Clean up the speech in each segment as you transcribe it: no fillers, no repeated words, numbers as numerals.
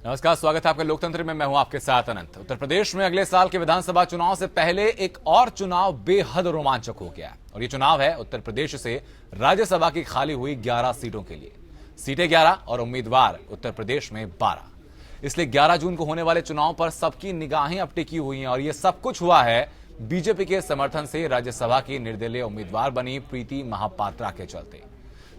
नमस्कार, स्वागत है आपका लोकतंत्र में। मैं हूं आपके साथ अनंत। उत्तर प्रदेश में अगले साल के विधानसभा चुनाव से पहले एक और चुनाव बेहद रोमांचक हो गया है और ये चुनाव है उत्तर प्रदेश से राज्यसभा की खाली हुई 11 सीटों के लिए। सीटें 11 और उम्मीदवार उत्तर प्रदेश में 12। इसलिए 11 जून को होने वाले चुनाव पर सबकी निगाहें अब टिकी हुई हैं और यह सब कुछ हुआ है बीजेपी के समर्थन से राज्यसभा की निर्दलीय उम्मीदवार बनी प्रीति महापात्रा के चलते।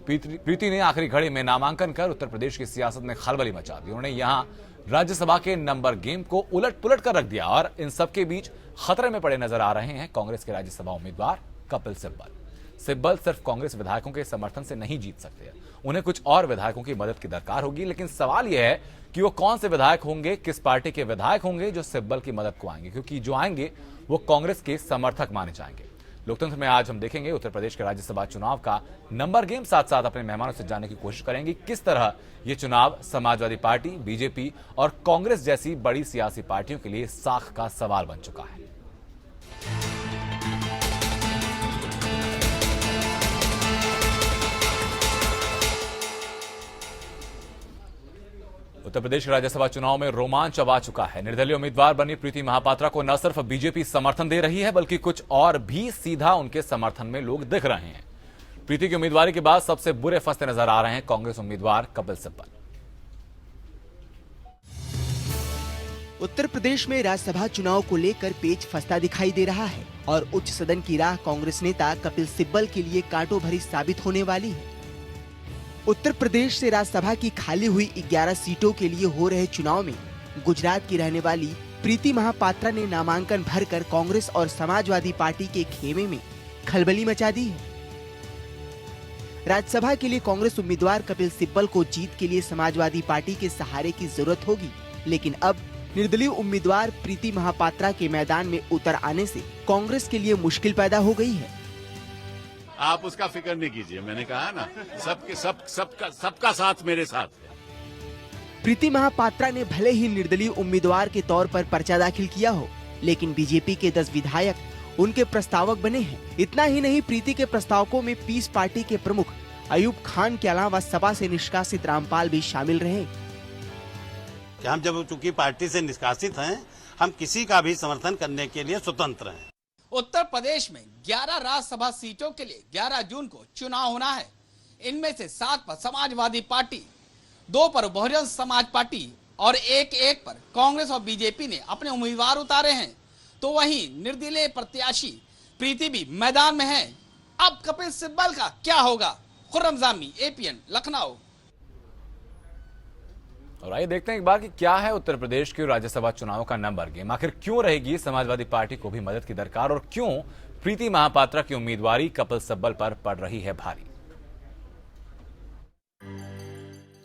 प्रीति ने आखिरी घड़ी में नामांकन कर उत्तर प्रदेश की सियासत में खलबली मचा दी। उन्होंने यहां राज्यसभा के नंबर गेम को उलट पुलट कर रख दिया और इन सबके बीच खतरे में पड़े नजर आ रहे हैं कांग्रेस के राज्यसभा उम्मीदवार कपिल सिब्बल। सिब्बल सिर्फ कांग्रेस विधायकों के समर्थन से नहीं जीत सकते, उन्हें कुछ और विधायकों की मदद की दरकार होगी। लेकिन सवाल यह है कि वो कौन से विधायक होंगे, किस पार्टी के विधायक होंगे जो सिब्बल की मदद को आएंगे, क्योंकि जो आएंगे वो कांग्रेस के समर्थक माने जाएंगे। लोकतंत्र में आज हम देखेंगे उत्तर प्रदेश के राज्यसभा चुनाव का नंबर गेम, साथ साथ अपने मेहमानों से जानने की कोशिश करेंगे किस तरह ये चुनाव समाजवादी पार्टी, बीजेपी और कांग्रेस जैसी बड़ी सियासी पार्टियों के लिए साख का सवाल बन चुका है। उत्तर प्रदेश के राज्यसभा चुनाव में रोमांच अब आ चुका है। निर्दलीय उम्मीदवार बनी प्रीति महापात्रा को न सिर्फ बीजेपी समर्थन दे रही है बल्कि कुछ और भी सीधा उनके समर्थन में लोग दिख रहे हैं। प्रीति की उम्मीदवारी के बाद सबसे बुरे फंसते नजर आ रहे हैं कांग्रेस उम्मीदवार कपिल सिब्बल। उत्तर प्रदेश में राज्यसभा चुनाव को लेकर पेच फंसता दिखाई दे रहा है और उच्च सदन की राह कांग्रेस नेता कपिल सिब्बल के लिए कांटों भरी साबित होने वाली है। उत्तर प्रदेश से राज्यसभा की खाली हुई 11 सीटों के लिए हो रहे चुनाव में गुजरात की रहने वाली प्रीति महापात्रा ने नामांकन भरकर कांग्रेस और समाजवादी पार्टी के खेमे में खलबली मचा दी है। राज्यसभा के लिए कांग्रेस उम्मीदवार कपिल सिब्बल को जीत के लिए समाजवादी पार्टी के सहारे की जरूरत होगी, लेकिन अब निर्दलीय उम्मीदवार प्रीति महापात्रा के मैदान में उतर आने से कांग्रेस के लिए मुश्किल पैदा हो गई है। आप उसका फिक्र नहीं कीजिए, मैंने कहा ना, सबका साथ मेरे साथ है। प्रीति महापात्रा ने भले ही निर्दलीय उम्मीदवार के तौर पर पर्चा दाखिल किया हो, लेकिन बीजेपी के 10 विधायक उनके प्रस्तावक बने हैं। इतना ही नहीं, प्रीति के प्रस्तावकों में पीस पार्टी के प्रमुख अयूब खान के अलावा सभा से निष्कासित रामपाल भी शामिल रहे। हम जब चूंकि पार्टी से निष्कासित हैं, हम किसी का भी समर्थन करने के लिए स्वतंत्र हैं। उत्तर प्रदेश में 11 राज्यसभा सीटों के लिए 11 जून को चुनाव होना है। इनमें से 7 पर समाजवादी पार्टी, 2 पर बहुजन समाज पार्टी और एक पर कांग्रेस और बीजेपी ने अपने उम्मीदवार उतारे हैं। तो वहीं निर्दलीय प्रत्याशी प्रीति भी मैदान में है। अब कपिल सिब्बल का क्या होगा? खुर्रम जामी, एपीएन, लखनऊ। और आइए देखते हैं एक बार कि क्या है उत्तर प्रदेश के राज्यसभा चुनाव का नंबर गेम। आखिर क्यों रहेगी समाजवादी पार्टी को भी मदद की दरकार और क्यों प्रीति महापात्रा की उम्मीदवारी कपिल सिब्बल पर पड़ रही है भारी।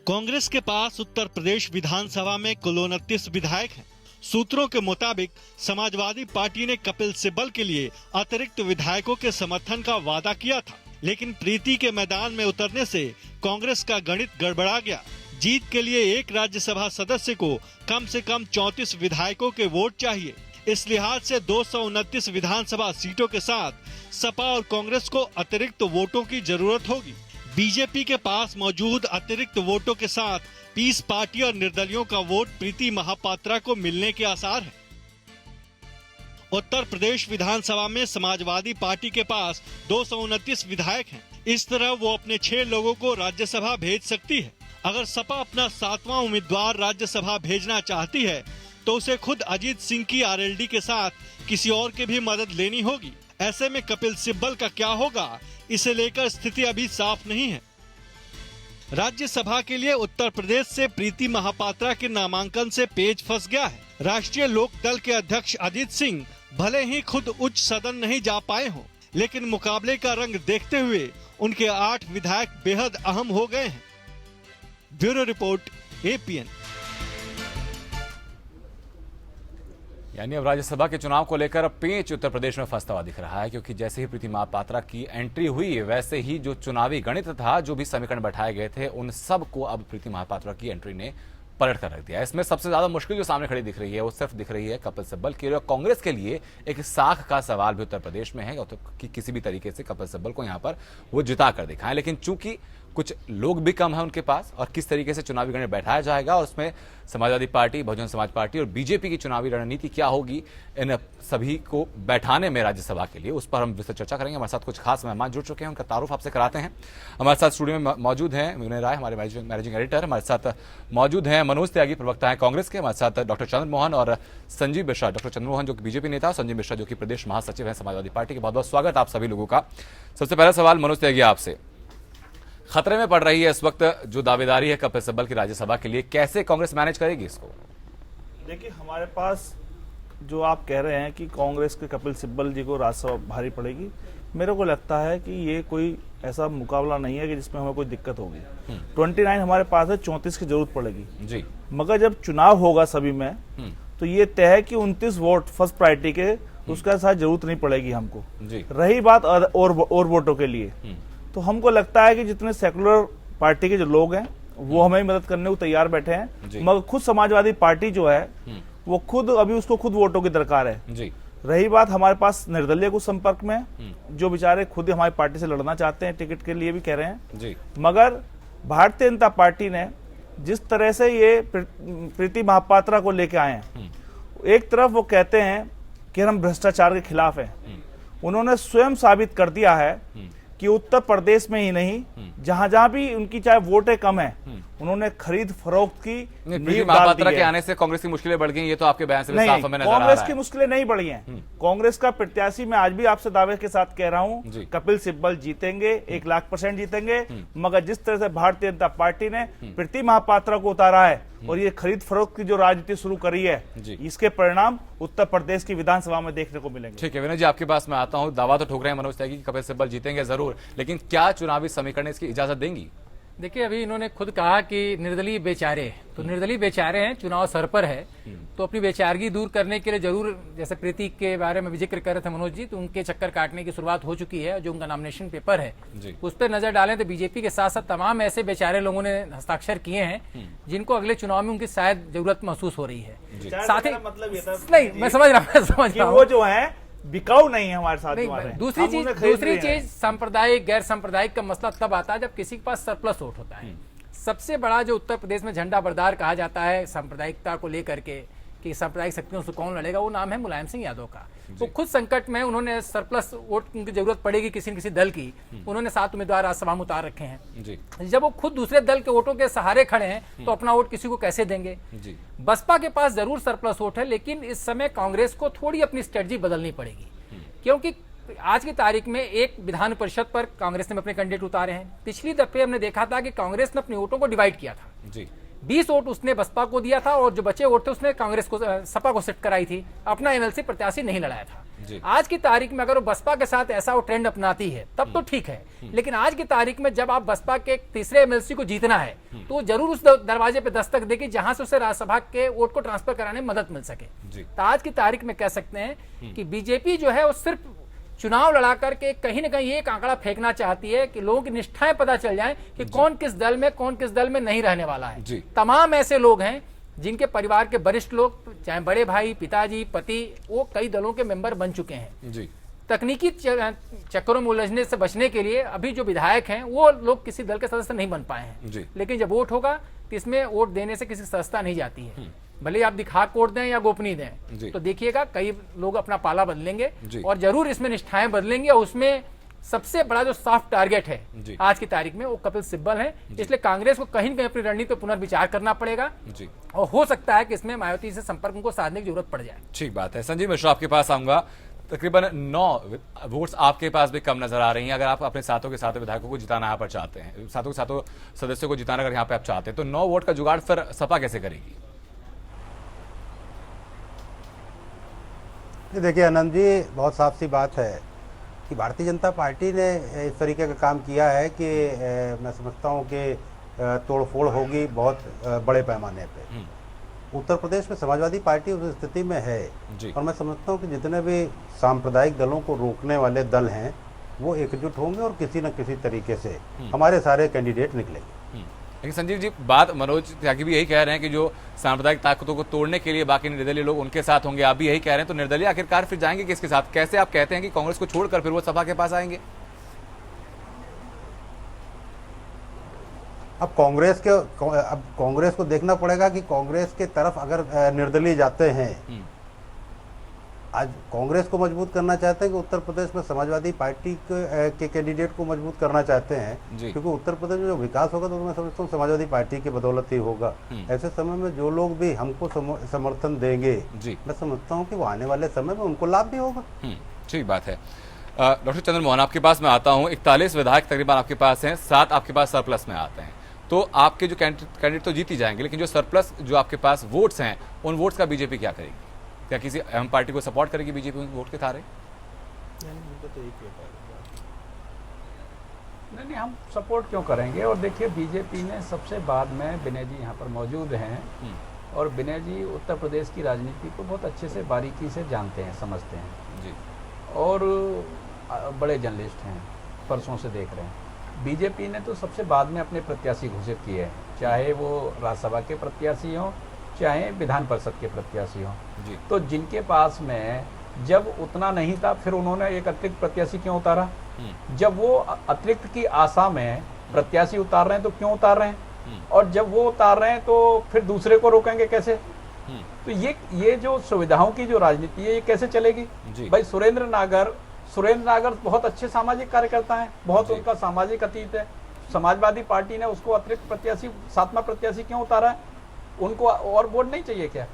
कांग्रेस के पास उत्तर प्रदेश विधानसभा में कुल 29 विधायक हैं। सूत्रों के मुताबिक समाजवादी पार्टी ने कपिल सिब्बल के लिए अतिरिक्त विधायकों के समर्थन का वादा किया था, लेकिन प्रीति के मैदान में उतरने से कांग्रेस का गणित गड़बड़ा गया। जीत के लिए एक राज्यसभा सदस्य को कम से कम 34 विधायकों के वोट चाहिए। इस लिहाज से 229 विधानसभा सीटों के साथ सपा और कांग्रेस को अतिरिक्त वोटों की जरूरत होगी। बीजेपी के पास मौजूद अतिरिक्त वोटों के साथ पीस पार्टी और निर्दलियों का वोट प्रीति महापात्रा को मिलने के आसार है। उत्तर प्रदेश विधानसभा में समाजवादी पार्टी के पास 229 विधायक हैं। इस तरह वो अपने 6 लोगों को राज्यसभा भेज सकती है। अगर सपा अपना 7वां उम्मीदवार राज्यसभा भेजना चाहती है तो उसे खुद अजीत सिंह की आरएलडी के साथ किसी और की भी मदद लेनी होगी। ऐसे में कपिल सिब्बल का क्या होगा, इसे लेकर स्थिति अभी साफ नहीं है। राज्यसभा के लिए उत्तर प्रदेश से प्रीति महापात्रा के नामांकन से पेच फंस गया है। राष्ट्रीय लोक दल के अध्यक्ष अजीत सिंह भले ही खुद उच्च सदन नहीं जा पाए हों, लेकिन मुकाबले का रंग देखते हुए उनके 8 विधायक बेहद अहम हो गए हैं। Bureau report, APN. यानी अब राज्यसभा के चुनाव को लेकर पेच उत्तर प्रदेश में फंसता हुआ दिख रहा है, क्योंकि जैसे ही प्रीति महापात्रा की एंट्री हुई वैसे ही जो चुनावी गणित था, जो भी समीकरण बैठाए गए थे, उन सब को अब प्रीति महापात्रा की एंट्री ने पलट कर रख दिया। इसमें सबसे ज्यादा मुश्किल जो सामने खड़ी दिख रही है वो सिर्फ दिख रही है कपिल सिब्बल की। कांग्रेस के लिए एक साख का सवाल भी उत्तर प्रदेश में है कि किसी भी तरीके से कपिल सिब्बल को यहां पर वो जिता कर दिखाएं। लेकिन चूंकि कुछ लोग भी कम है उनके पास, और किस तरीके से चुनावी गणना बैठाया जाएगा और उसमें समाजवादी पार्टी, बहुजन समाज पार्टी और बीजेपी की चुनावी रणनीति क्या होगी इन सभी को बैठाने में राज्यसभा के लिए, उस पर हम विस्तृत चर्चा करेंगे। हमारे साथ कुछ खास मेहमान जुड़ चुके हैं, उनका तारुफ आपसे कराते हैं। हमारे साथ स्टूडियो में मौजूद हैं विनय राय, हमारे मैनेजिंग एडिटर। हमारे साथ मौजूद हैं मनोज त्यागी, प्रवक्ता हैं कांग्रेस के। हमारे साथ डॉक्टर चंद्रमोहन और संजीव मिश्रा, डॉक्टर चंद्रमोहन जो कि बीजेपी नेता, संजीव मिश्रा जो कि प्रदेश महासचिव हैं समाजवादी पार्टी के। बहुत बहुत स्वागत आप सभी लोगों का। सबसे पहला सवाल मनोज त्यागी आपसे, खतरे में पड़ रही है इस वक्त जो दावेदारी है कपिल सिब्बल की राज्यसभा के लिए, कैसे कांग्रेस मैनेज करेगी इसको? देखिए, हमारे पास जो आप कह रहे हैं कि कांग्रेस के कपिल सिब्बल जी को राज्यसभा भारी पड़ेगी, मेरे को लगता है कि ये कोई ऐसा मुकाबला नहीं है कि जिसमें हमें कोई दिक्कत होगी। 29 हमारे पास है, 34 की जरूरत पड़ेगी जी। मगर जब चुनाव होगा सभी में तो ये तय है कि 29 वोट फर्स्ट प्रायोरिटी के, उसका साथ जरूरत नहीं पड़ेगी हमको जी। रही बात और वोटों के लिए, तो हमको लगता है कि जितने सेकुलर पार्टी के जो लोग हैं वो हमें मदद करने को तैयार बैठे हैं, मगर खुद समाजवादी पार्टी जो है वो खुद अभी उसको खुद वोटों की दरकार है जी। रही बात हमारे पास निर्दलीय कुछ संपर्क में जो बेचारे खुद हमारी पार्टी से लड़ना चाहते हैं, टिकट के लिए भी कह रहे हैं जी। मगर भारतीय जनता पार्टी ने जिस तरह से ये प्रीति महापात्रा को लेके आए हैं, एक तरफ वो कहते हैं कि हम भ्रष्टाचार के खिलाफ हैं, उन्होंने स्वयं साबित कर दिया है कि उत्तर प्रदेश में ही नहीं, जहां जहां भी उनकी चाहे वोटें कम है, उन्होंने खरीद फरोख्त की नींव डाल दी है। के आने से कांग्रेस की मुश्किलें बढ़ गई, ये तो आपके बयान से भी साफ हमें नजर आ रहा है। कांग्रेस की मुश्किलें नहीं बढ़ी हैं। कांग्रेस का प्रत्याशी मैं आज भी आपसे दावे के साथ कह रहा हूं, कपिल सिब्बल जीतेंगे, 1,00,000% जीतेंगे। मगर जिस तरह से भारतीय जनता पार्टी ने प्रीति महापात्रा को उतारा है और ये खरीद फरोख्त की जो राजनीति शुरू करी है, इसके परिणाम उत्तर प्रदेश की विधानसभा में देखने को मिलेंगे। ठीक है विनय जी, आपके पास मैं आता हूं। दावा तो ठोक रहे हैं मनोज त्यागी कि कपिल सिब्बल जीतेंगे जरूर, लेकिन क्या चुनावी समीकरण इसकी इजाजत देंगी? देखिए, अभी इन्होंने खुद कहा कि निर्दलीय बेचारे, तो निर्दलीय बेचारे हैं, चुनाव सर पर है, तो अपनी बेचारगी दूर करने के लिए जरूर, जैसे प्रीति के बारे में भी जिक्र कर रहे थे मनोज जी, तो उनके चक्कर काटने की शुरुआत हो चुकी है। जो उनका नॉमिनेशन पेपर है उस पर नजर डालें तो बीजेपी के साथ साथ तमाम ऐसे बेचारे लोगों ने हस्ताक्षर किए हैं जिनको अगले चुनाव में उनकी शायद जरूरत महसूस हो रही है। साथ ही मतलब ये था नहीं, मैं समझ रहा हूँ वो जो है बिकाऊ नहीं है हमारे साथ। दूसरी चीज सांप्रदायिक गैर सांप्रदायिक का मसला तब आता है जब किसी के पास सरप्लस वोट होता है। सबसे बड़ा जो उत्तर प्रदेश में झंडा बरदार कहा जाता है सांप्रदायिकता को लेकर के कि सांप्रदायिक शक्तियों से कौन लड़ेगा, वो नाम है मुलायम सिंह यादव का। तो खुद संकट में उन्होंने सरप्लस वोट की जरूरत पड़ेगी किसी न किसी दल की, उन्होंने 7 उम्मीदवार राज्यसभा में उतार रखे हैं। जब वो खुद दूसरे दल के वोटों के सहारे खड़े हैं तो अपना वोट किसी को कैसे देंगे? बसपा के पास जरूर सरप्लस वोट है, लेकिन इस समय कांग्रेस को थोड़ी अपनी स्ट्रेटजी बदलनी पड़ेगी, क्योंकि आज की तारीख में एक विधान परिषद पर कांग्रेस ने अपने कैंडिडेट उतारे हैं। पिछली दफे हमने देखा था कि कांग्रेस ने अपने वोटों को डिवाइड किया था, 20 वोट उसने बसपा को दिया था और जो बचे वोट थे उसने कांग्रेस को, सपा को शिफ्ट कराई थी, अपना एमएलसी प्रत्याशी नहीं लड़ाया था। आज की तारीख में अगर वो बसपा के साथ ऐसा वो ट्रेंड अपनाती है तब तो ठीक है, लेकिन आज की तारीख में जब आप बसपा के तीसरे एमएलसी को जीतना है तो जरूर उस दरवाजे पे दस्तक देगी जहां से उसे राज्यसभा के वोट को ट्रांसफर कराने में मदद मिल सके। तो आज की तारीख में कह सकते हैं कि बीजेपी जो है वो सिर्फ चुनाव लड़ा करके कहीं ना कहीं एक आंकड़ा फेंकना चाहती है कि लोगों की निष्ठाएं पता चल जाए कि कौन किस दल में नहीं रहने वाला है। तमाम ऐसे लोग हैं जिनके परिवार के वरिष्ठ लोग, चाहे बड़े भाई, पिताजी, पति, वो कई दलों के मेंबर बन चुके हैं। तकनीकी चक्करों में उलझने से बचने के लिए अभी जो विधायक हैं वो लोग किसी दल के सदस्य नहीं बन पाए हैं, लेकिन जब वोट होगा तो इसमें वोट देने से किसी सदस्यता नहीं जाती है, भले आप दिखा कोड दें या गोपनीय दें। तो देखिएगा कई लोग अपना पाला बदलेंगे और जरूर इसमें निष्ठाएं बदलेंगे, और उसमें सबसे बड़ा जो सॉफ्ट टारगेट है आज की तारीख में वो कपिल सिब्बल है। इसलिए कांग्रेस को कहीं न कहीं अपनी रणनीति पर पुनर्विचार करना पड़ेगा और हो सकता है कि इसमें मायावती से संपर्क उनको साधने की जरूरत पड़ जाए। ठीक बात है। संजीव मिश्रा, आपके पास आऊंगा। तकरीबन 9 वोट्स आपके पास भी कम नजर आ रही हैं। अगर आप अपने साथों के साथ विधायकों को जिताना यहाँ पर चाहते हैं, साथों के साथों सदस्यों को जिताना अगर यहाँ पे आप चाहते हैं, तो 9 वोट का जुगाड़ फिर सपा कैसे करेगी? देखिए आनंद जी, बहुत साफ सी बात है कि भारतीय जनता पार्टी ने इस तरीके का काम किया है कि मैं समझता हूँ कि तोड़फोड़ होगी बहुत बड़े पैमाने पे। उत्तर प्रदेश में समाजवादी पार्टी उस स्थिति में है और मैं समझता हूँ कि जितने भी सांप्रदायिक दलों को रोकने वाले दल हैं वो एकजुट होंगे और किसी न किसी तरीके से हमारे सारे कैंडिडेट निकलेंगे। लेकिन संजीव जी, बात मनोज त्यागी भी यही कह रहे हैं कि जो सांप्रदायिक ताकतों को तोड़ने के लिए बाकी निर्दलीय लोग उनके साथ होंगे, आप भी यही कह रहे हैं, तो निर्दलीय आखिरकार फिर जाएंगे किसके साथ? कैसे आप कहते हैं कि कांग्रेस को छोड़कर फिर वो सपा के पास आएंगे? अब कांग्रेस को देखना पड़ेगा कि कांग्रेस के तरफ अगर निर्दलीय जाते हैं, आज कांग्रेस को मजबूत करना चाहते हैं कि उत्तर प्रदेश में समाजवादी पार्टी के कैंडिडेट को मजबूत करना चाहते हैं, क्योंकि उत्तर प्रदेश में जो विकास होगा तो मैं समझता हूँ समाजवादी पार्टी की बदौलत ही होगा। ऐसे समय में जो लोग भी हमको समर्थन देंगे, मैं समझता हूँ कि वो आने वाले समय में उनको लाभ भी होगा। ठीक बात है। डॉक्टर चंद्र मोहन, आपके पास मैं आता हूँ। 41 विधायक तकरीबन आपके पास हैं, 7 आपके पास सरप्लस में आते हैं, तो आपके जो कैंडिडेट तो जीत ही जाएंगे, लेकिन जो सरप्लस जो आपके पास वोट्स हैं, उन वोट्स का बीजेपी क्या करेगी? क्या किसी अहम पार्टी को सपोर्ट करेगी बीजेपी वोट के थारे? नहीं, हम सपोर्ट क्यों करेंगे? और देखिए, बीजेपी ने सबसे बाद में विनय जी यहाँ पर मौजूद हैं, और विनय जी उत्तर प्रदेश की राजनीति को बहुत अच्छे से बारीकी से जानते हैं, समझते हैं जी, और बड़े जर्नलिस्ट हैं, परसों से देख रहे हैं। बीजेपी ने तो सबसे बाद में अपने प्रत्याशी घोषित किए हैं, चाहे वो राज्यसभा के प्रत्याशी हों, चाहे विधान परिषद के प्रत्याशी हों। तो जिनके पास में जब उतना नहीं था, फिर उन्होंने एक अतिरिक्त प्रत्याशी क्यों उतारा? जब वो अतिरिक्त की आशा में प्रत्याशी उतार रहे हैं तो क्यों उतार रहे हैं? और जब वो उतार रहे हैं तो फिर दूसरे को रोकेंगे कैसे? तो ये जो सुविधाओं की जो राजनीति है, ये कैसे चलेगी? भाई सुरेंद्र नागर बहुत अच्छे सामाजिक कार्यकर्ता हैं, बहुत उनका सामाजिक अतीत है। समाजवादी पार्टी ने उसको अतिरिक्त प्रत्याशी, 7वां प्रत्याशी क्यों उतारा है? उनको और वोट नहीं चाहिए क्या?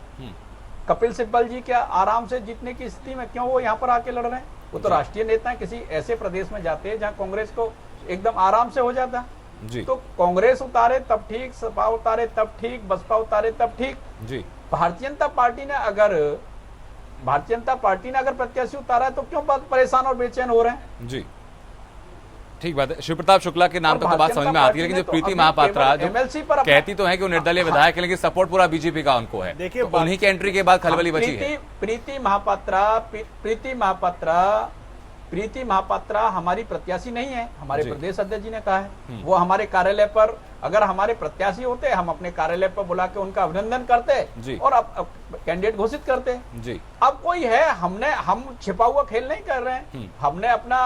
कपिल सिब्बल जी क्या आराम से जीतने की स्थिति में क्यों वो यहाँ पर आके लड़ रहे हैं? वो तो राष्ट्रीय नेता हैं, किसी ऐसे प्रदेश में जाते हैं जहाँ कांग्रेस को एकदम आराम से हो जाता है। तो कांग्रेस उतारे तब ठीक, सपा उतारे तब ठीक, बसपा उतारे तब ठीक। भारतीय जनता पार्टी ने अगर प्रत्याशी उतारा है तो क्यों परेशान और बेचैन हो रहे हैं? जी, ठीक बात है। शिव प्रताप शुक्ला के नाम तक तो बात समझ में आती है, लेकिन जो प्रीति महापात्रा जो कहती तो है कि वो निर्दलीय विधायक है, लेकिन सपोर्ट पूरा बीजेपी का उनको है। देखिए, तो उन्हीं के एंट्री के बाद खलबली बची है। प्रीति महापात्रा हमारी प्रत्याशी नहीं है, हमारे प्रदेश अध्यक्ष जी ने कहा है। वो हमारे कार्यालय पर, अगर हमारे प्रत्याशी होते, हम अपने कार्यालय पर बुला के उनका अभिनंदन करते और अब कैंडिडेट घोषित करते जी। अब कोई है, हम छिपा हुआ खेल नहीं कर रहे हैं। हमने अपना,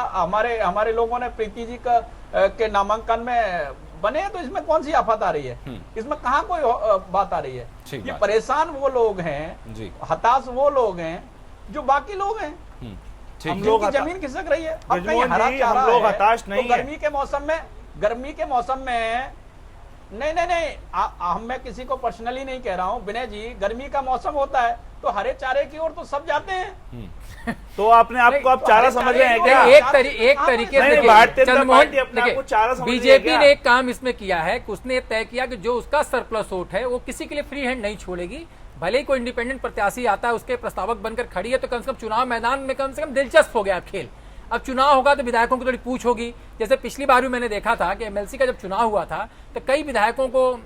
हमारे लोगों ने प्रीति जी के नामांकन में बने हैं, तो इसमें कौन सी आफत आ रही है? इसमें कहाँ कोई बात आ रही है? ये परेशान वो लोग हैं, हताश वो लोग हैं जो बाकी लोग हैं। हम लोग की जमीन खिसक रही है, अब कहीं हरा चारा है, हताश नहीं है। गर्मी के मौसम में नहीं, मैं किसी को पर्सनली नहीं कह रहा हूँ विनय जी, गर्मी का मौसम होता है तो हरे चारे की ओर तो सब जाते हैं। तो आपने आपको आप चारा समझ रहे हैं क्या? एक तरीके से बीजेपी ने एक काम इसमें किया है कि उसने तय किया कि जो उसका सरप्लस वोट है वो किसी के लिए फ्री हैंड नहीं छोड़ेगी। भले ही कोई इंडिपेंडेंट प्रत्याशी आता है, उसके प्रस्तावक बनकर खड़ी है, तो कम से कम चुनाव मैदान में कम से कम दिलचस्प हो गया खेल। अब चुनाव होगा तो विधायकों की थोड़ी पूछ होगी। जैसे पिछली बार भी मैंने देखा था कि एमएलसी का जब चुनाव हुआ था तो कई विधायकों को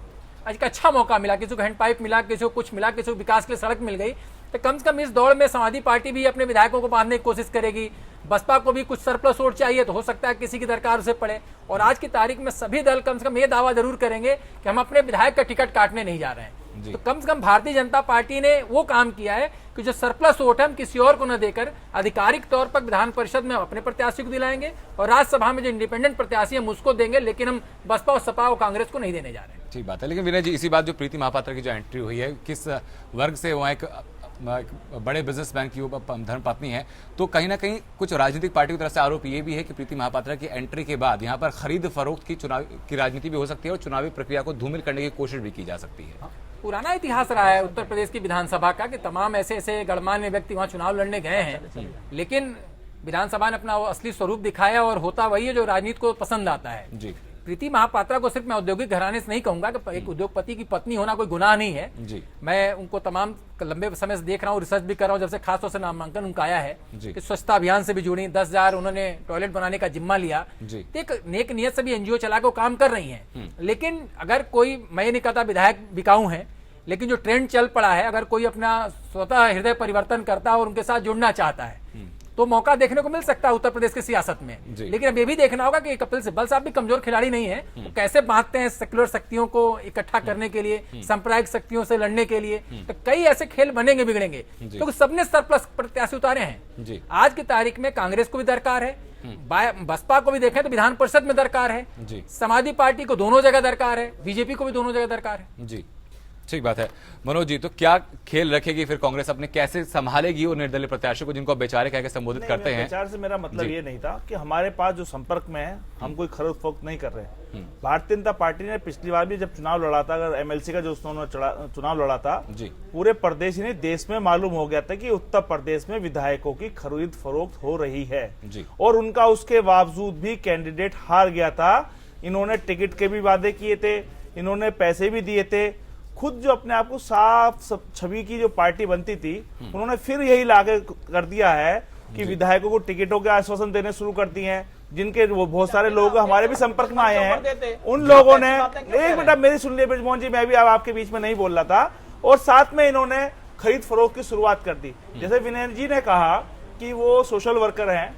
एक अच्छा मौका मिला, किसी को हैंडपाइप मिला, किसी को कुछ मिला, किसी को विकास के लिए सड़क मिल गई। तो कम से कम इस दौड़ में समाजवादी पार्टी भी अपने विधायकों को बांधने की कोशिश करेगी। बसपा को भी कुछ सरप्लस वोट चाहिए, तो हो सकता है किसी की दरकार उसे पड़े। और आज की तारीख में सभी दल कम से कम ये दावा जरूर करेंगे कि हम अपने विधायक का टिकट काटने नहीं जा रहे हैं। तो कम से कम भारतीय जनता पार्टी ने वो काम किया है कि जो सरप्लस वोट है हम किसी और को न देकर आधिकारिक तौर पर विधान परिषद में अपने प्रत्याशी को दिलाएंगे, और राज्यसभा में जो इंडिपेंडेंट प्रत्याशी हम उसको देंगे, लेकिन हम बसपा और सपा और कांग्रेस को नहीं देने जा रहे हैं। ठीक बात है। लेकिन विनय जी, इसी बात जो प्रीति महापात्रा की जो एंट्री हुई है, किस वर्ग से वो एक बड़े बिजनेसमैन की वो धर्मपत्नी है, तो कहीं ना कहीं कुछ राजनीतिक पार्टी की तरफ से आरोप ये भी है कि प्रीति महापात्रा की एंट्री के बाद यहाँ पर खरीद फरोख्त की चुनाव की राजनीति भी हो सकती है और चुनावी प्रक्रिया को धूमिल करने की कोशिश भी की जा सकती है। पुराना इतिहास रहा है उत्तर प्रदेश की विधानसभा का कि तमाम ऐसे गणमान्य व्यक्ति वहां चुनाव लड़ने गए हैं, लेकिन विधानसभा ने अपना असली स्वरूप दिखाया और होता वही है जो राजनीति को पसंद आता है। जी। प्रीति महापात्रा को सिर्फ मैं औद्योगिक घराने से नहीं कहूंगा कि एक उद्योगपति की पत्नी होना कोई गुनाह नहीं है। जी। मैं उनको तमाम लंबे समय से देख रहा हूँ, रिसर्च भी कर रहा हूँ, जब से खासतौर से नामांकन उनका आया है कि स्वच्छता अभियान से भी जुड़ी, 10,000 उन्होंने टॉयलेट बनाने का जिम्मा लिया। एक नेक नियत से भी एनजीओ चला के काम कर रही है। लेकिन अगर कोई, मैं नहीं कहता विधायक बिकाऊ है, लेकिन जो ट्रेंड चल पड़ा है, अगर कोई अपना स्वतः हृदय परिवर्तन करता है और उनके साथ जुड़ना चाहता है तो मौका देखने को मिल सकता है उत्तर प्रदेश की सियासत में। लेकिन अब ये भी देखना होगा कि कपिल सिब्बल साहब भी कमजोर खिलाड़ी नहीं है, वो कैसे बांधते हैं सेक्युलर शक्तियों को इकट्ठा करने के लिए, सांप्रदायिक शक्तियों से लड़ने के लिए। तो कई ऐसे खेल बनेंगे बिगड़ेंगे, क्योंकि सबने सरप्लस प्रत्याशी उतारे हैं। आज की तारीख में कांग्रेस को भी दरकार है, बसपा को भी देखें तो विधान परिषद में दरकार है, समाजवादी पार्टी को दोनों जगह दरकार है, बीजेपी को भी दोनों जगह दरकार है। जी, ठीक बात है। मनोज जी, तो क्या खेल रखेगी फिर कांग्रेस, अपने कैसे संभालेगी वो निर्दलीय प्रत्याशी को जिनको बेचारे कह के संबोधित करते हैं? बेचारे से मेरा मतलब ये नहीं था कि हमारे पास जो संपर्क में है, हम कोई खरीद फरोख्त नहीं कर रहे। भारतीय जनता पार्टी ने पिछली बार भी जब चुनाव लड़ा था, अगर एमएलसी का जो उन्होंने चुनाव लड़ा था, पूरे प्रदेश ही नहीं देश में मालूम हो गया था कि उत्तर प्रदेश में विधायकों की खरीद फरोख्त हो रही है, और उनका उसके बावजूद भी कैंडिडेट हार गया था। इन्होंने टिकट के भी वादे किए थे, इन्होंने पैसे भी दिए थे, खुद जो अपने आप को साफ छवि की जो पार्टी बनती थी, उन्होंने फिर यही लाके कर दिया है कि विधायकों को टिकटों के आश्वासन देने शुरू कर दिए हैं, जिनके वो बहुत सारे लोग हमारे भी संपर्क में आए हैं। उन लोगों ने, एक मिनट मेरी सुन लिया ब्रिजमोहन जी, मैं भी अब आपके बीच में नहीं बोल रहा था, और साथ में इन्होंने खरीद फरोख्त की शुरुआत कर दी। जैसे विनय जी ने कहा कि वो सोशल वर्कर हैं,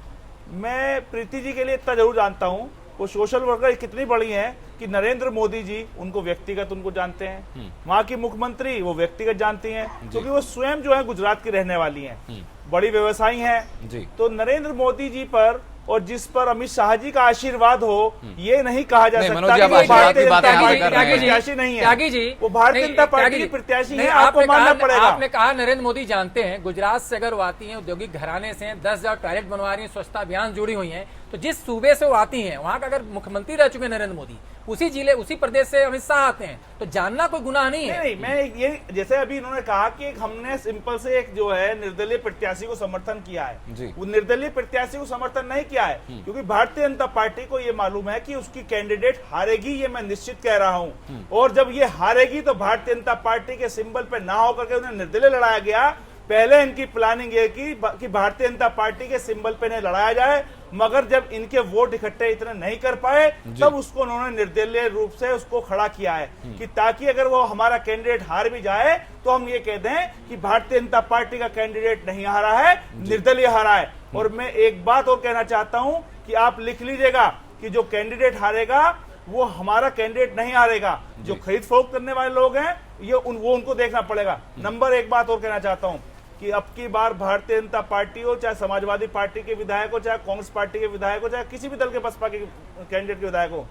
मैं प्रीति जी के लिए इतना जरूर जानता हूं, वो सोशल वर्कर कितनी बड़ी हैं कि नरेंद्र मोदी जी उनको व्यक्तिगत उनको जानते हैं, वहां की मुख्यमंत्री वो व्यक्तिगत जानती हैं, क्योंकि वो स्वयं जो है गुजरात की रहने वाली हैं, बड़ी व्यवसायी हैं। तो नरेंद्र मोदी जी पर और जिस पर अमित शाह जी का आशीर्वाद हो, ये नहीं कहा जा सकता कि वो भारतीय जनता पार्टी का प्रत्याशी नहीं है, वो भारतीय जनता पार्टी की प्रत्याशी है, आपको मानना पड़ेगा। आपने कहा नरेंद्र मोदी जानते हैं, गुजरात से अगर वो आती हैं, औद्योगिक घराने से 10,000 टॉयलेट बनवा रही हैं, स्वच्छता अभियान जुड़ी हुई हैं, तो जिस सूबे से वो आती हैं, वहां का अगर मुख्यमंत्री रह चुके नरेंद्र मोदी, उसी जिले उसी प्रदेश से अमित शाह आते हैं, तो जानना कोई गुनाह नहीं है। नहीं, मैं ये जैसे अभी इन्होंने कहा कि हमने सिंपल से एक जो है निर्दलीय प्रत्याशी को समर्थन किया है, वो निर्दलीय प्रत्याशी को समर्थन नहीं किया है, क्योंकि भारतीय जनता पार्टी को ये मालूम है कि उसकी कैंडिडेट हारेगी, ये मैं निश्चित कह रहा हूं, और जब ये हारेगी तो भारतीय जनता पार्टी के सिंबल पे ना होकर के उन्हें निर्दलीय लड़ाया गया। पहले इनकी प्लानिंग ये कि भारतीय जनता पार्टी के सिंबल पे नहीं लड़ाया जाए, मगर जब इनके वोट इकट्ठे इतने नहीं कर पाए, तब उसको उन्होंने निर्दलीय रूप से उसको खड़ा किया है, कि ताकि अगर वो हमारा कैंडिडेट हार भी जाए तो हम ये कह दें कि भारतीय जनता पार्टी का कैंडिडेट नहीं हारा है, निर्दलीय हारा है। और मैं एक बात और कहना चाहता हूं कि आप लिख लीजिएगा कि जो कैंडिडेट हारेगा वो हमारा कैंडिडेट नहीं हारेगा, जो खरीद फरोख्त करने वाले लोग हैं वो उनको देखना पड़ेगा। नंबर एक बात और कहना चाहता हूं कि अब की बार भारतीय जनता पार्टी हो, चाहे समाजवादी पार्टी के विधायक हो, चाहे कांग्रेस पार्टी के विधायक हो, चाहे किसी भी दल के बसपा के कैंडिडेट के विधायक हो,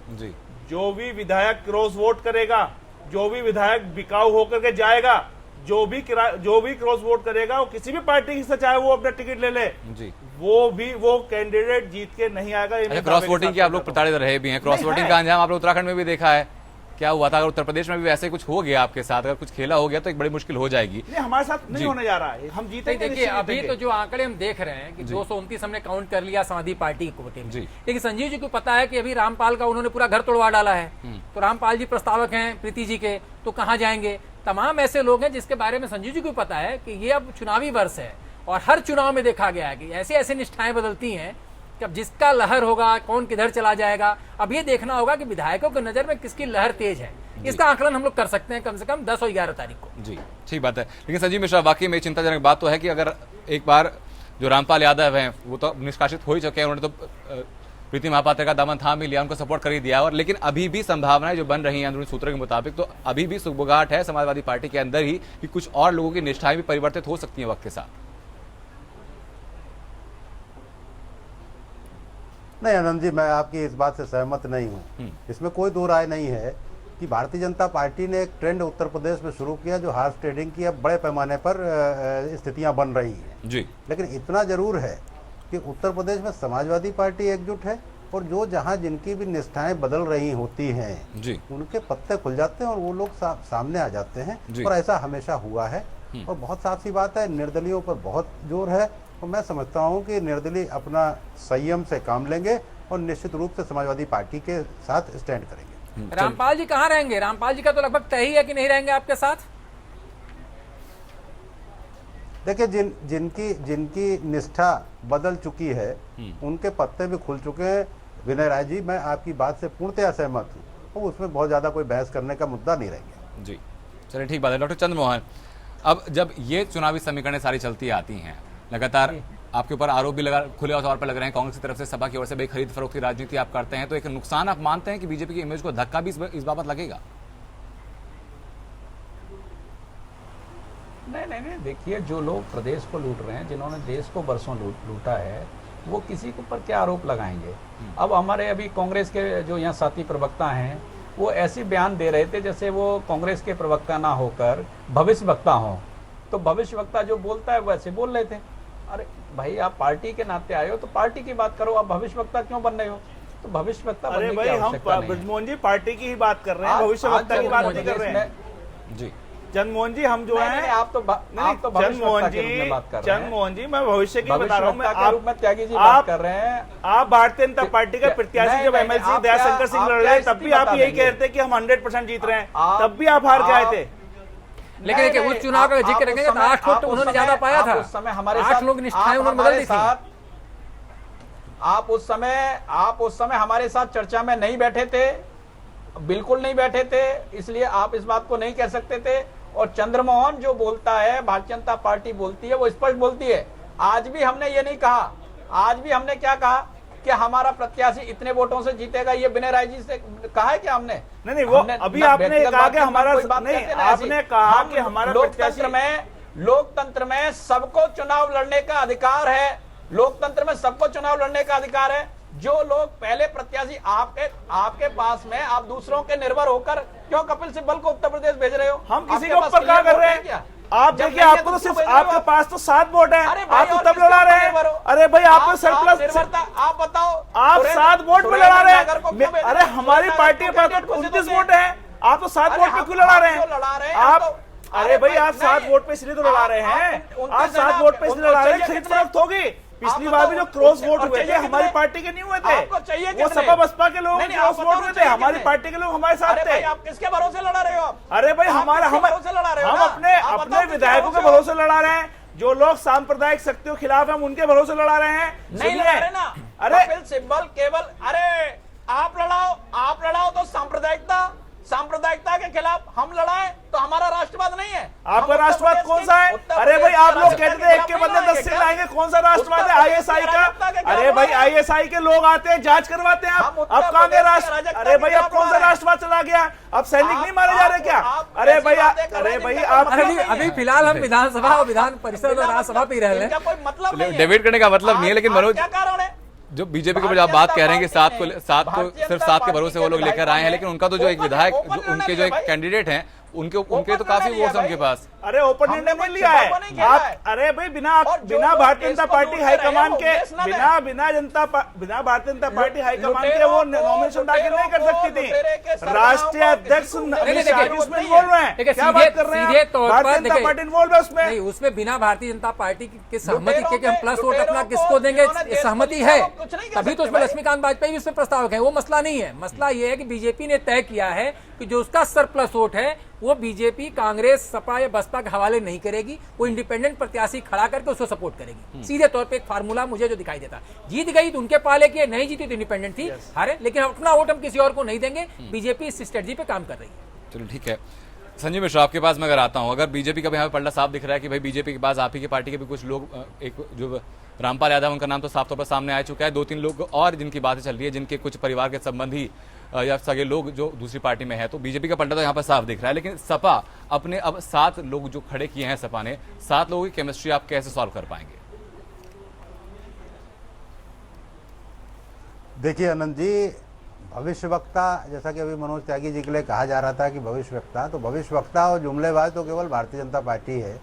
जो भी विधायक क्रॉस वोट करेगा, जो भी विधायक बिकाऊ होकर के जाएगा, जो भी क्रॉस वोट करेगा, वो किसी भी पार्टी से चाहे वो अपना टिकट ले ले, वो कैंडिडेट जीत के नहीं आएगा। क्रॉस वोटिंग की आप लोग प्रताड़ित रहे भी हैं, क्रॉस वोटिंग का अंजाम आप लोग उत्तराखंड में भी देखा है, क्या हुआ था? अगर उत्तर प्रदेश में भी वैसे कुछ हो गया आपके साथ, अगर कुछ खेला हो गया तो एक बड़ी मुश्किल हो जाएगी। नहीं, हमारे साथ नहीं होने जा रहा है, हम जीतेंगे। देखिए अभी तो जो आंकड़े हम देख रहे हैं कि 229 हमने काउंट कर लिया समाजवादी पार्टी को, लेकिन संजीव जी को पता है कि अभी रामपाल का उन्होंने पूरा घर तोड़वा डाला है, तो रामपाल जी प्रस्तावक हैं प्रीति जी के, तो कहाँ जाएंगे? तमाम ऐसे लोग हैं जिसके बारे में संजीव जी को पता है कि ये अब चुनावी वर्ष है, और हर चुनाव में देखा गया है कि ऐसे ऐसे निष्ठाएं बदलती हैं कि अब जिसका लहर होगा कौन किधर चला जाएगा। अब ये देखना होगा कि विधायकों की नजर में किसकी लहर तेज है, इसका आकलन हम लोग कर सकते हैं कम से कम 10 और 11 तारीख को। जी, ठीक बात है। लेकिन संजीव मिश्रा, वाकई में चिंताजनक बात तो है कि अगर एक बार जो रामपाल यादव हैं वो तो निष्कासित हो ही चुके हैं, उन्होंने तो प्रीति महापात्र का दामन थाम ही लिया, उनको सपोर्ट कर ही दिया, और लेकिन अभी भी संभावनाएं जो बन रही हैं अंदरूनी सूत्रों के मुताबिक, तो अभी भी सुगबुगाहट है समाजवादी पार्टी के अंदर ही कि कुछ और लोगों की निष्ठाएं भी परिवर्तित हो सकती हैं वक्त के साथ। नहीं आनंद जी, मैं आपकी इस बात से सहमत नहीं हूँ। इसमें कोई दो राय नहीं है कि भारतीय जनता पार्टी ने एक ट्रेंड उत्तर प्रदेश में शुरू किया जो हॉर्स ट्रेडिंग की अब बड़े पैमाने पर स्थितियां बन रही हैं जी। लेकिन इतना जरूर है कि उत्तर प्रदेश में समाजवादी पार्टी एकजुट है, और जो जहां जिनकी भी निष्ठाएं बदल रही होती हैं जी, उनके पत्ते खुल जाते हैं और वो लोग सामने आ जाते हैं, और ऐसा हमेशा हुआ है। और बहुत साफ सी बात है, निर्दलियों पर बहुत जोर है, और मैं समझता हूं कि निर्दलीय अपना संयम से काम लेंगे और निश्चित रूप से समाजवादी पार्टी के साथ स्टैंड करेंगे। रामपाल जी कहाँ रहेंगे? रामपाल जी का तो लगभग तय ही है कि नहीं रहेंगे आपके साथ। देखिए, जिनकी निष्ठा बदल चुकी है उनके पत्ते भी खुल चुके हैं। विनय राय जी, मैं आपकी बात से पूर्णतः सहमत हूँ, तो उसमें बहुत ज्यादा कोई बहस करने का मुद्दा नहीं रहेंगे। जी, चलिए ठीक बात है। डॉक्टर चंद्रमोहन, अब जब ये चुनावी समीकरणें सारी चलती आती हैं लगातार, आपके ऊपर आरोप भी लगा खुले तौर पर लग रहे हैं कांग्रेस की तरफ से, सपा की ओर से भाई खरीद फरोख्त की राजनीति आप करते हैं, तो एक नुकसान आप मानते हैं कि बीजेपी की इमेज को धक्का भी इस बाबत लगेगा? नहीं, देखिए जो लोग प्रदेश को लूट रहे हैं, जिन्होंने देश को बरसों लूटा है, वो किसी के ऊपर क्या आरोप लगाएंगे। अब हमारे अभी कांग्रेस के जो यहाँ साथी प्रवक्ता हैं, वो ऐसे बयान दे रहे थे जैसे वो कांग्रेस के प्रवक्ता ना होकर भविष्य वक्ता हों। तो भविष्य वक्ता जो बोलता है वैसे बोल रहे थे। अरे भाई, आप पार्टी के नाते आए हो तो पार्टी की बात करो, आप भविष्य वक्ता क्यों बन रहे हो? तो भविष्य वक्ता बनने की आवश्यकता नहीं है। ब्रजमोहन जी पार्टी की ही बात कर रहे हैं, भविष्य वक्ता की बात नहीं कर रहे हैं जी। चंद्रमोहन जी हम जो हैं, आप तो चंद्रमोहन जी मैं भविष्य की बता रहा हूँ, मैं आप में त्यागी जी बात कर रहे हैं। आप भारतीय जनता पार्टी का प्रत्याशी जब एमएलसी दयाशंकर सिंह लड़ रहे हैं, तब भी आप यही कह रहे थे कि हम 100% जीत रहे हैं, तब भी आप हार के आए थे। लेकिन देखिए उस चुनाव का जिक्र करेंगे तो 8 वोट उन्होंने ज्यादा पाया था। उस समय हमारे 8 लोग निष्ठाएं उन्होंने बदल दी थी। आप उस समय हमारे साथ चर्चा में नहीं बैठे थे, बिल्कुल नहीं बैठे थे, इसलिए आप इस बात को नहीं कह सकते थे। और चंद्रमोहन जो बोलता है, भारतीय जनता पार्टी बोलती है, वो स्पष्ट बोलती है। आज भी हमने ये नहीं कहा, आज भी हमने क्या कहा कि हमारा प्रत्याशी इतने वोटों से जीतेगा, ये विनय राय जी से कहा है क्या हमने? नहीं, वो अभी आपने कहा कि हमारा नहीं, आपने कहा कि हमारा लोकतंत्र में सबको चुनाव लड़ने का अधिकार है, लोकतंत्र में सबको चुनाव लड़ने का अधिकार है। जो लोग पहले प्रत्याशी आपके पास में, आप दूसरों के निर्भर होकर क्यों कपिल सिब्बल को उत्तर प्रदेश भेज रहे हो? हम किसी के ऊपर क्या कर रहे हैं? आप देखिए, आपको तो सिर्फ आपके पास तो 7 वोट है, आप तो तब लड़ा रहे हैं। अरे भाई, आपको सरप्लस, आप बताओ, आप 7 वोट पे लड़ा रहे हैं। अरे हमारी पार्टी के पास तो 29 वोट है, आप तो 7 वोट पे क्यों लड़ा रहे हैं? आप अरे भाई, आप 7 वोट पे इसलिए तो लड़ा रहे हैं, आप 7 वोट पे इसलिए लड़ा रहे हैं, खरीद फरोख्त होगी। पिछली बार भी जो क्रॉस वोट हुए थे हमारी पार्टी के नहीं हुए थे, वो सपा बसपा के लोग क्रॉस वोट हुए थे, हमारी पार्टी के लोग हमारे साथ थे। आप किसके भरोसे लड़ा रहे हो? अरे भाई, हम अपने विधायकों के भरोसे लड़ा रहे हैं। जो लोग सांप्रदायिक शक्तियों के खिलाफ हम उनके भरोसे लड़ा रहे हैं। नहीं लड़ा रहे ना, अरे कपिल सिब्बल केवल, अरे आप लड़ाओ तो सांप्रदायिकता के खिलाफ हम लड़ाए तो हमारा राष्ट्रवाद नहीं है। आपका राष्ट्रवाद कौन सा है? अरे भाई, आप लोग कहते थे एक के बदले 10 सीट लाएंगे, कौन सा राष्ट्रवाद है? आईएसआई का। अरे भाई, आईएसआई के लोग आते हैं, जांच करवाते हैं। आप कहां गए राष्ट्र? अरे भाई, अब कौन सा राष्ट्रवाद चला गया? अब सैनिक नहीं मारे जा रहे क्या? अरे भाई आप अभी फिलहाल हम विधानसभा और विधान परिषद और राज्यसभा पे रह रहे हैं, कोई मतलब नहीं है, डिबेट करने का मतलब नहीं है। लेकिन मनोज, क्या कारण है? जो बीजेपी के ऊपर आप बात कह रहे हैं कि सात को सिर्फ 7 के भरोसे वो लोग लेकर आए हैं, लेकिन उनका तो जो एक विधायक, जो उनके जो एक कैंडिडेट हैं, उनके तो काफी वोट्स हैं उनके पास। अरे ओपन निर्णय नहीं लिया है आप। अरे भाई, बिना भारतीय जनता पार्टी हाईकमान के, बिना भारतीय जनता पार्टी हाईकमान के वो नॉमिनेशन दाखिल नहीं कर सकती थी। राष्ट्रीय अध्यक्ष उसमें इन्वॉल्व है, क्या बात कर रहे हैं? भारतीय जनता पार्टी इन्वॉल्व है उसमें। नहीं, उसमें बिना भारतीय जनता पार्टी की सहमति के हम प्लस वोट अपना किसको देंगे, सहमति है, तभी तो उसमें लक्ष्मीकांत वाजपेयी भी उसमें प्रस्तावक है। वो मसला नहीं है। मसला ये है कि बीजेपी ने तय किया है कि जो उसका सरप्लस वोट है वो बीजेपी कांग्रेस सपा या बसपा के हवाले नहीं करेगी, वो इंडिपेंडेंट प्रत्याशी खड़ा करके उसको सपोर्ट करेगी। सीधे तौर पे एक फार्मूला मुझे जो दिखाई देता, जीत गई तो उनके पाले की, नहीं जीती तो इंडिपेंडेंट थी, हारे, लेकिन अपना वोट हम किसी और को नहीं देंगे। बीजेपी इस स्ट्रेटजी पे काम कर रही है। चलो ठीक है। संजय मिश्रा, आपके पास मैं अगर आता हूं, अगर बीजेपी का भी यहाँ पलड़ा साफ दिख रहा है कि भाई बीजेपी के पास, आप ही की पार्टी के भी कुछ लोग, एक जो रामपाल यादव, उनका नाम तो साफ तौर पर सामने आ चुका है, 2-3 लोग और जिनकी बातें चल रही है, जिनके कुछ परिवार के संबंधी या सगे लोग जो दूसरी पार्टी में है, तो बीजेपी का पलटा तो यहाँ पर साफ दिख रहा है। लेकिन सपा अपने अब 7 लोग जो खड़े किए हैं सपा ने, 7 लोगों की केमिस्ट्री आप कैसे सॉल्व कर पाएंगे? देखिए आनंद जी, भविष्य वक्ता, जैसा कि अभी मनोज त्यागी जी के लिए कहा जा रहा था कि भविष्य वक्ता, तो भविष्य वक्ता और जुमलेबाज तो केवल भारतीय जनता पार्टी है।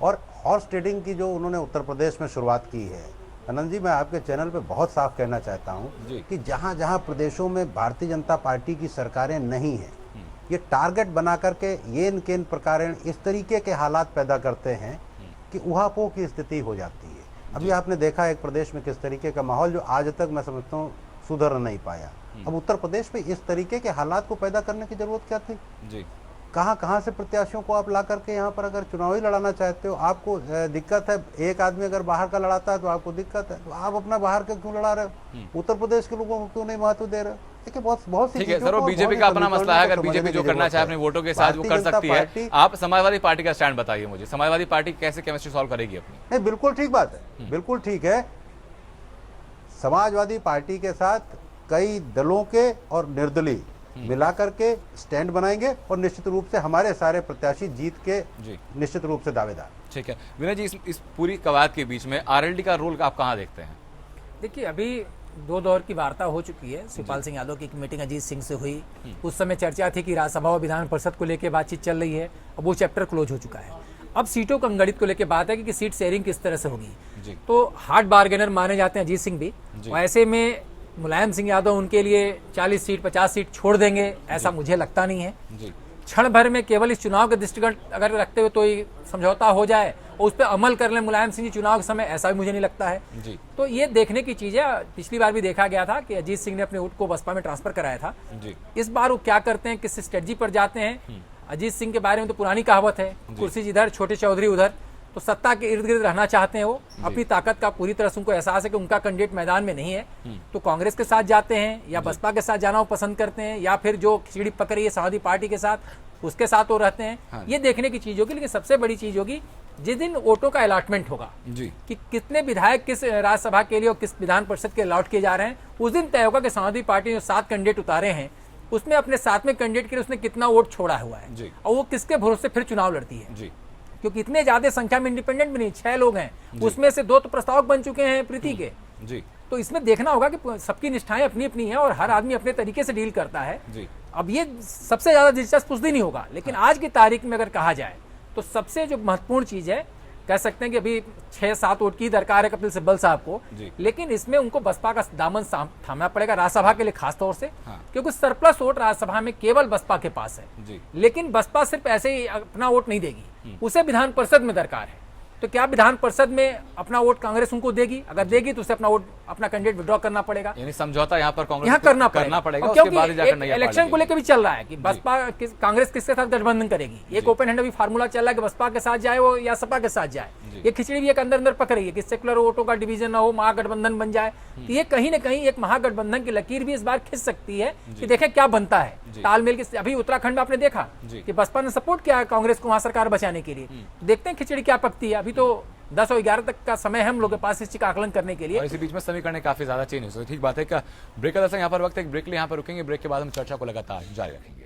और हॉर्स ट्रेडिंग की जो उन्होंने उत्तर प्रदेश में शुरुआत की है, आनंद जी, मैं आपके चैनल पे बहुत साफ कहना चाहता हूं कि जहां जहां प्रदेशों में भारतीय जनता पार्टी की सरकारें नहीं हैं, ये टारगेट बना करके ये इन प्रकार इस तरीके के हालात पैदा करते हैं कि उहापोह की स्थिति हो जाती है। अभी आपने देखा एक प्रदेश में किस तरीके का माहौल, जो आज तक मैं समझता हूँ सुधर नहीं पाया। अब उत्तर प्रदेश में इस तरीके के हालात को पैदा करने की जरूरत क्या थी? जी, कहाँ से प्रत्याशियों को आप ला करके यहाँ पर अगर चुनाव ही लड़ाना चाहते हो, आपको दिक्कत है, एक आदमी अगर बाहर का लड़ाता है तो आपको दिक्कत है, तो आप अपना बाहर का क्यों लड़ा रहे हो? उत्तर प्रदेश के लोगों को क्यों नहीं महत्व दे रहे हो? देखिए बहुत सी ठीक है सर, वो बीजेपी का अपना मसला है, अगर बीजेपी जो करना चाहे अपने वोटों के साथ वो कर सकती है। आप समाजवादी पार्टी का स्टैंड बताइए मुझे, समाजवादी पार्टी कैसे केमिस्ट्री सॉल्व करेगी अपनी? नहीं, बिल्कुल ठीक बात है, बिल्कुल ठीक है। समाजवादी पार्टी के साथ कई दलों के और निर्दलीय मिला करके स्टैंड बनाएंगे और निश्चित रूप से हमारे सारे प्रत्याशी जीत के निश्चित रूप से दावेदार। ठीक है विनय जी, इस पूरी कवायद के बीच में आरएलडी का रोल आप कहाँ देखते हैं? देखिए, अभी 2 दौर की वार्ता हो चुकी है। शिवपाल सिंह यादव की एक मीटिंग अजीत सिंह से हुई, उस समय चर्चा थी कि राज्यसभा और विधान परिषद को लेकर बातचीत चल रही है, अब वो चैप्टर क्लोज हो चुका है। अब सीटों को अंगड़ित को लेकर बात है कि सीट शेयरिंग किस तरह से होगी। तो हार्ड बार्गेनर माने जाते हैं अजीत सिंह भी, ऐसे में मुलायम सिंह यादव उनके लिए 40 सीट 50 सीट छोड़ देंगे, ऐसा मुझे लगता नहीं है। क्षण भर में केवल इस चुनाव के दृष्टिगत अगर रखते हुए तो समझौता हो जाए और उस पर अमल कर ले मुलायम सिंह जी चुनाव के समय, ऐसा भी मुझे नहीं लगता है। तो ये देखने की चीज है। पिछली बार भी देखा गया था कि अजीत सिंह ने अपने वोट को बसपा में ट्रांसफर कराया था। इस बार वो क्या करते हैं, किस स्ट्रेटजी पर जाते हैं? अजीत सिंह के बारे में तो पुरानी कहावत है, कुर्सी जिधर छोटे चौधरी उधर। तो सत्ता के इर्द गिर्द रहना चाहते हैं वो, अपनी ताकत का पूरी तरह से उनको एहसास है कि उनका कैंडिडेट मैदान में नहीं है, तो कांग्रेस के साथ जाते हैं या बसपा के साथ जाना वो पसंद करते हैं, या फिर जो खिचड़ी पकड़ी है समाजवादी पार्टी के साथ उसके साथ वो रहते हैं। ये देखने की चीज होगी। लेकिन सबसे बड़ी चीज होगी जिस दिन वोटों का अलॉटमेंट होगा कि कितने विधायक किस राज्यसभा के लिए और किस विधान परिषद के अलॉट किए जा रहे हैं, उस दिन तय होगा कि समाजवादी पार्टी ने 7 कैंडिडेट उतारे हैं उसमें अपने 7वें कैंडिडेट के लिए उसने कितना वोट छोड़ा हुआ है और वो किसके भरोसे फिर चुनाव लड़ती है। क्योंकि इतने ज्यादा संख्या में इंडिपेंडेंट भी नहीं, 6 लोग हैं, उसमें से 2 तो प्रस्तावक बन चुके हैं प्रीति के। तो इसमें देखना होगा कि सबकी निष्ठाएं अपनी अपनी हैं और हर आदमी अपने तरीके से डील करता है। अब ये सबसे ज्यादा दिलचस्प उस दिन ही होगा। लेकिन आज की तारीख में अगर कहा जाए तो सबसे जो महत्वपूर्ण चीज है, कह सकते हैं कि अभी 6-7 वोट की दरकार है कपिल सिब्बल साहब को, लेकिन इसमें उनको बसपा का दामन थामना पड़ेगा राज्यसभा के लिए खास तौर से, क्योंकि सरप्लस वोट राज्यसभा में केवल बसपा के पास है। लेकिन बसपा सिर्फ ऐसे ही अपना वोट नहीं देगी, उसे विधान परिषद में दरकार है। तो क्या विधान परिषद में अपना वोट कांग्रेस उनको देगी? अगर देगी तो उसे अपना वोट अपना कैंडिडेट विड्रॉ करना पड़ेगा, यानी समझौता यहाँ पर कांग्रेस यहाँ करना पड़ेगा। क्योंकि इलेक्शन को लेकर भी चल रहा है कि बसपा कांग्रेस किसके साथ गठबंधन करेगी। एक ओपन हैंड अभी फार्मूला चल रहा है कि बसपा के साथ जाए वो या सपा के साथ जाए। ये खिचड़ी भी एक अंदर अंदर पक रही है कि सेकुलर वोटों का डिवीजन ना हो, महागठबंधन बन जाए। तो ये कहीं ना कहीं एक महागठबंधन की लकीर भी इस बार खिंच सकती है कि देखें क्या बनता है तालमेल के। अभी उत्तराखंड में आपने देखा कि बसपा ने सपोर्ट किया है कांग्रेस को वहां सरकार बचाने के लिए। देखते हैं खिचड़ी क्या पकती है। अभी तो 10 और 11 तक का समय है हम लोग के पास इस चीज का आकलन करने के लिए। इसी बीच में समीकरण काफी ज्यादा चेंज हो, ठीक बात है। ब्रेक का दर्शक यहाँ पर वक्त है, ब्रेक लिए यहाँ पर रुकेंगे, ब्रेक के बाद हम चर्चा को लगातार जारी रखेंगे।